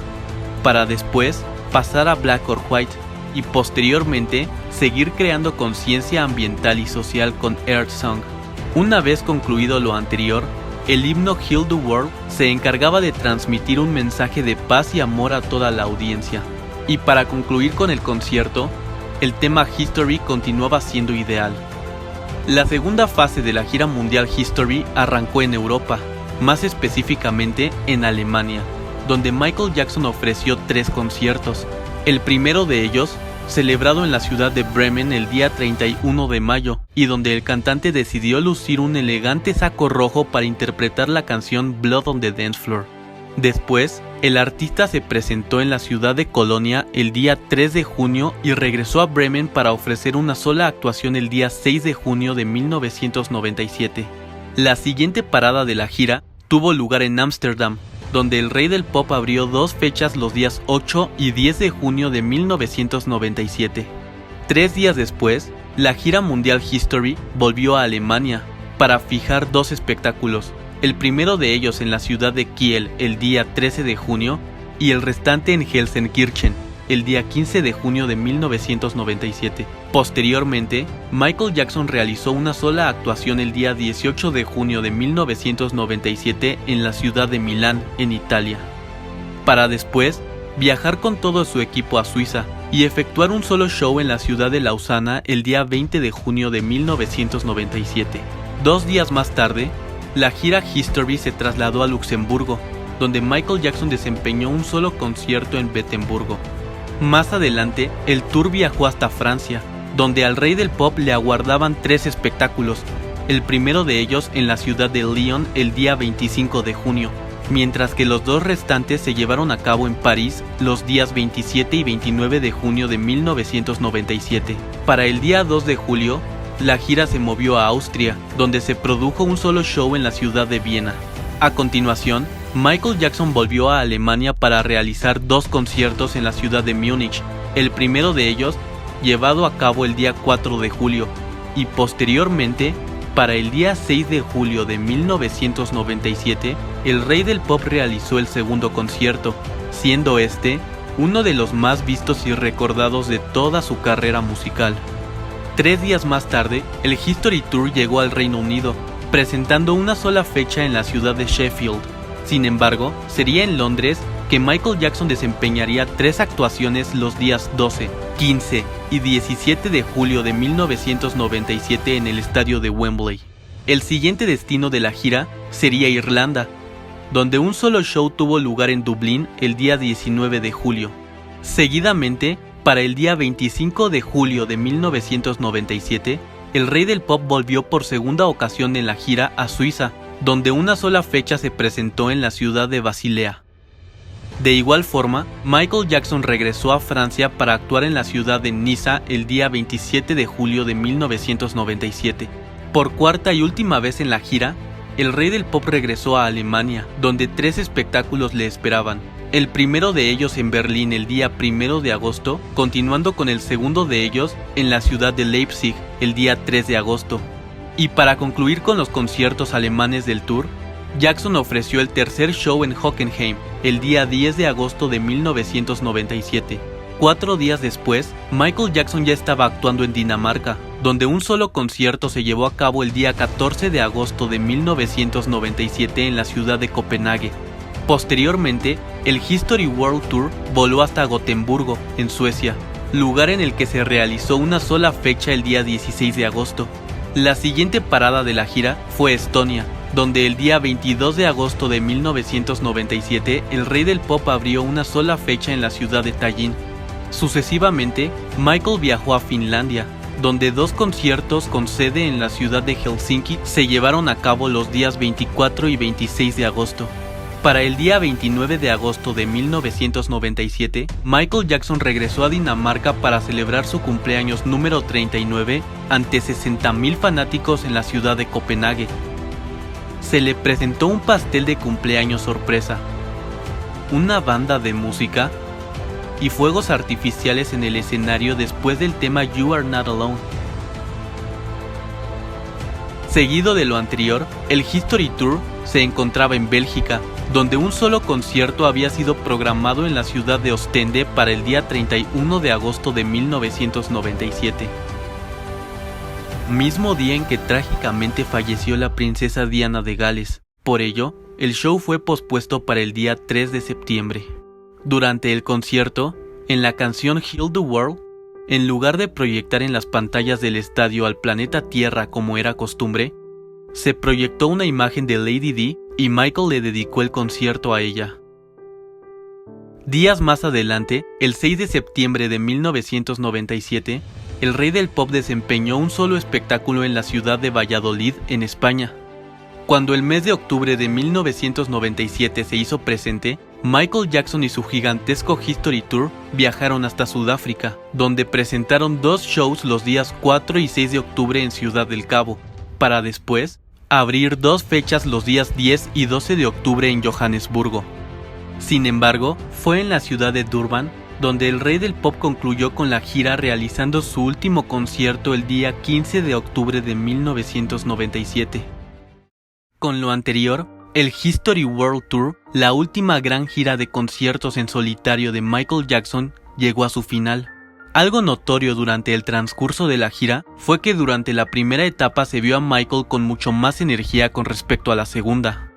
para después pasar a Black or White y posteriormente seguir creando conciencia ambiental y social con Earth Song. Una vez concluido lo anterior, el himno Heal the World se encargaba de transmitir un mensaje de paz y amor a toda la audiencia. Y para concluir con el concierto, el tema History continuaba siendo ideal. La segunda fase de la gira mundial History arrancó en Europa, más específicamente en Alemania, donde Michael Jackson ofreció 3 conciertos. El primero de ellos, celebrado en la ciudad de Bremen el día 31 de mayo, y donde el cantante decidió lucir un elegante saco rojo para interpretar la canción Blood on the Dance Floor. Después, el artista se presentó en la ciudad de Colonia el día 3 de junio y regresó a Bremen para ofrecer una sola actuación el día 6 de junio de 1997. La siguiente parada de la gira tuvo lugar en Ámsterdam, donde el rey del pop abrió 2 fechas los días 8 y 10 de junio de 1997. 3 días después, la gira mundial History volvió a Alemania para fijar 2 espectáculos, el primero de ellos en la ciudad de Kiel el día 13 de junio y el restante en Gelsenkirchen el día 15 de junio de 1997. Posteriormente, Michael Jackson realizó una sola actuación el día 18 de junio de 1997 en la ciudad de Milán, en Italia, para después viajar con todo su equipo a Suiza y efectuar un solo show en la ciudad de Lausana el día 20 de junio de 1997. 2 días más tarde, la gira History se trasladó a Luxemburgo, donde Michael Jackson desempeñó un solo concierto en Gotemburgo. Más adelante, el tour viajó hasta Francia, donde al rey del pop le aguardaban 3 espectáculos, el primero de ellos en la ciudad de Lyon el día 25 de junio, mientras que los 2 restantes se llevaron a cabo en París los días 27 y 29 de junio de 1997. Para el día 2 de julio, la gira se movió a Austria, donde se produjo un solo show en la ciudad de Viena. A continuación, Michael Jackson volvió a Alemania para realizar 2 conciertos en la ciudad de Múnich, el primero de ellos llevado a cabo el día 4 de julio, y posteriormente, para el día 6 de julio de 1997, el rey del pop realizó el segundo concierto, siendo este uno de los más vistos y recordados de toda su carrera musical. 3 días más tarde, el History Tour llegó al Reino Unido, presentando una sola fecha en la ciudad de Sheffield. Sin embargo, sería en Londres que Michael Jackson desempeñaría 3 actuaciones los días 12, 15 y 17 de julio de 1997 en el estadio de Wembley. El siguiente destino de la gira sería Irlanda, donde un solo show tuvo lugar en Dublín el día 19 de julio. Seguidamente, para el día 25 de julio de 1997, el rey del pop volvió por segunda ocasión en la gira a Suiza, donde una sola fecha se presentó en la ciudad de Basilea. De igual forma, Michael Jackson regresó a Francia para actuar en la ciudad de Niza el día 27 de julio de 1997. Por cuarta y última vez en la gira, el rey del pop regresó a Alemania, donde 3 espectáculos le esperaban. El primero de ellos en Berlín el día 1 de agosto, continuando con el segundo de ellos en la ciudad de Leipzig el día 3 de agosto. Y para concluir con los conciertos alemanes del tour, Jackson ofreció el tercer show en Hockenheim el día 10 de agosto de 1997. 4 días después, Michael Jackson ya estaba actuando en Dinamarca, donde un solo concierto se llevó a cabo el día 14 de agosto de 1997 en la ciudad de Copenhague. Posteriormente, el History World Tour voló hasta Gotemburgo, en Suecia, lugar en el que se realizó una sola fecha el día 16 de agosto. La siguiente parada de la gira fue Estonia, donde el día 22 de agosto de 1997 el rey del pop abrió una sola fecha en la ciudad de Tallinn. Sucesivamente, Michael viajó a Finlandia, donde 2 conciertos con sede en la ciudad de Helsinki se llevaron a cabo los días 24 y 26 de agosto. Para el día 29 de agosto de 1997, Michael Jackson regresó a Dinamarca para celebrar su cumpleaños número 39 ante 60,000 fanáticos en la ciudad de Copenhague. Se le presentó un pastel de cumpleaños sorpresa, una banda de música y fuegos artificiales en el escenario después del tema You Are Not Alone. Seguido de lo anterior, el History Tour se encontraba en Bélgica, donde un solo concierto había sido programado en la ciudad de Ostende para el día 31 de agosto de 1997. Mismo día en que trágicamente falleció la princesa Diana de Gales. Por ello, el show fue pospuesto para el día 3 de septiembre. Durante el concierto, en la canción Heal the World, en lugar de proyectar en las pantallas del estadio al planeta Tierra como era costumbre, se proyectó una imagen de Lady Di y Michael le dedicó el concierto a ella. Días más adelante, el 6 de septiembre de 1997, el rey del pop desempeñó un solo espectáculo en la ciudad de Valladolid, en España. Cuando el mes de octubre de 1997 se hizo presente, Michael Jackson y su gigantesco History Tour viajaron hasta Sudáfrica, donde presentaron 2 shows los días 4 y 6 de octubre en Ciudad del Cabo, para después abrir 2 fechas los días 10 y 12 de octubre en Johannesburgo. Sin embargo, fue en la ciudad de Durban donde el rey del pop concluyó con la gira realizando su último concierto el día 15 de octubre de 1997. Con lo anterior, el History World Tour, la última gran gira de conciertos en solitario de Michael Jackson, llegó a su final. Algo notorio durante el transcurso de la gira fue que durante la primera etapa se vio a Michael con mucho más energía con respecto a la segunda.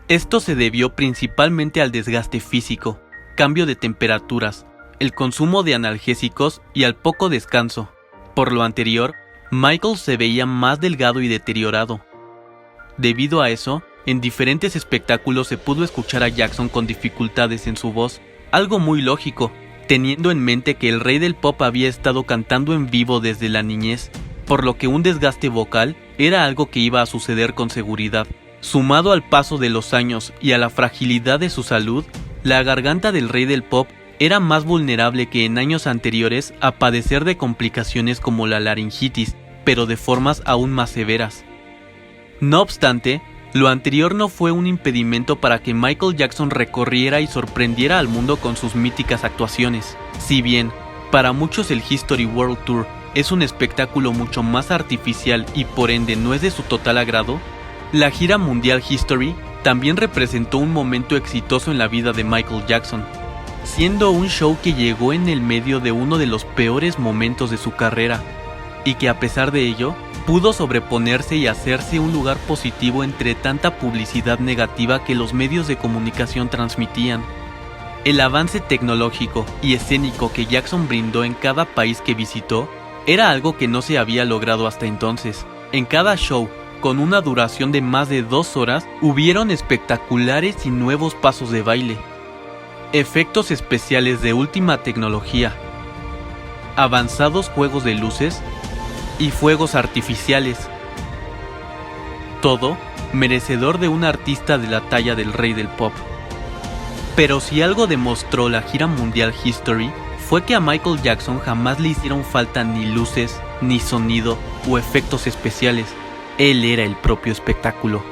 Esto se debió principalmente al desgaste físico, cambio de temperaturas, el consumo de analgésicos y al poco descanso. Por lo anterior, Michael se veía más delgado y deteriorado. Debido a eso, en diferentes espectáculos se pudo escuchar a Jackson con dificultades en su voz, algo muy lógico, teniendo en mente que el rey del pop había estado cantando en vivo desde la niñez, por lo que un desgaste vocal era algo que iba a suceder con seguridad. Sumado al paso de los años y a la fragilidad de su salud, la garganta del rey del pop era más vulnerable que en años anteriores a padecer de complicaciones como la laringitis, pero de formas aún más severas. No obstante, lo anterior no fue un impedimento para que Michael Jackson recorriera y sorprendiera al mundo con sus míticas actuaciones. Si bien, para muchos el History World Tour es un espectáculo mucho más artificial y por ende no es de su total agrado, la gira mundial History también representó un momento exitoso en la vida de Michael Jackson, siendo un show que llegó en el medio de uno de los peores momentos de su carrera, y que a pesar de ello, pudo sobreponerse y hacerse un lugar positivo entre tanta publicidad negativa que los medios de comunicación transmitían. El avance tecnológico y escénico que Jackson brindó en cada país que visitó era algo que no se había logrado hasta entonces. En cada show, con una duración de más de 2 horas, hubieron espectaculares y nuevos pasos de baile, efectos especiales de última tecnología, avanzados juegos de luces y fuegos artificiales. Todo merecedor de un artista de la talla del rey del pop. Pero si algo demostró la gira mundial History, fue que a Michael Jackson jamás le hicieron falta ni luces, ni sonido o efectos especiales. Él era el propio espectáculo.